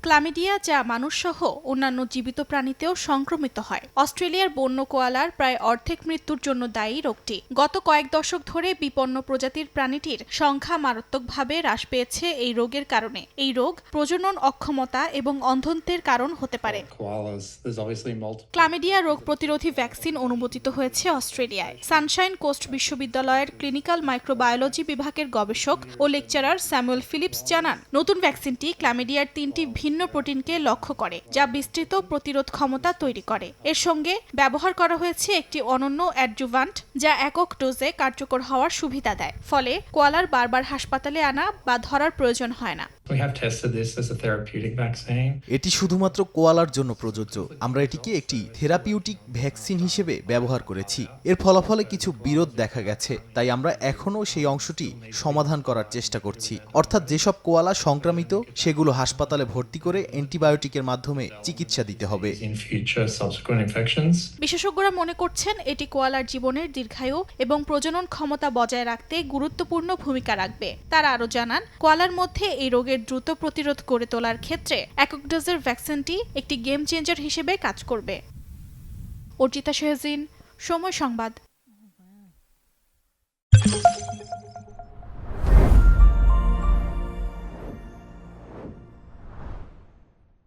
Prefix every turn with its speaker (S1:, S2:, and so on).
S1: Chlamydia যা মানুষসহ অন্যান্য জীবিত প্রাণীতেও সংক্রমিত হয়। অস্ট্রেলিয়ার বন্য কোয়ালার প্রায় অর্ধেক মৃত্যুর জন্য দায়ী রোগটি। গত কয়েক দশক ধরে বিপন্ন প্রজাতির প্রাণীটির সংখ্যা মারাত্মকভাবে হ্রাস পেয়েছে এই রোগের কারণে। এই রোগ প্রজনন অক্ষমতা এবং অন্ধত্বের কারণ হতে পারে। ক্লামিডিয়া রোগ প্রতিরোধী ভ্যাকসিন অনুমোদিত হয়েছে অস্ট্রেলিয়ায়। সানশাইন কোস্ট বিশ্ববিদ্যালয়ের ক্লিনিক্যাল মাইক্রোবায়োলজি বিভাগের গবেষক ও লেকচারার স্যামুয়েল ফিলিপস জানান, নতুন ভ্যাকসিনটি ক্লামিডিয়ার 3টি ভিন্ন প্রোটিনকে লক্ষ্য করে, যা বিস্তৃত প্রতিরোধ ক্ষমতা তৈরি করে। এর সঙ্গে ব্যবহার করা হয়েছে একটি অনন্য অ্যাডজুভান্ট, যা একক ডোজে কার্যকর হওয়ার সুবিধা দেয়। ফলে কোয়ালার বারবার হাসপাতালে আনা বা ধরার প্রয়োজন হয় না।
S2: এটি শুধুমাত্র কোয়ালার জন্য প্রযোজ্য। আমরা এটিকে একটি থেরাপিউটিক ভ্যাকসিন হিসেবে ব্যবহার করেছি। এর ফলাফলে কিছু বিরোধ দেখা গেছে, তাই আমরা এখনও সেই অংশটি সমাধান করার চেষ্টা করছি। অর্থাৎ যেসব কোয়ালা সংক্রামিত সেগুলো হাসপাতালে ভর্তি করে অ্যান্টিবায়োটিকের মাধ্যমে চিকিৎসা দিতে হবে।
S1: বিশেষজ্ঞরা মনে করছেন এটি কোয়ালার জীবনের দীর্ঘায়ু এবং প্রজনন ক্ষমতা বজায় রাখতে গুরুত্বপূর্ণ ভূমিকা রাখবে। তারা আরও জানান, কোয়ালার মধ্যে এই রোগের দ্রুত প্রতিরোধ গড়ে তোলার ক্ষেত্রে একক ডোজের ভ্যাকসিনটি একটি গেম চেঞ্জার হিসেবে কাজ করবে। অর্জিতা শেহজিন, সময় সংবাদ।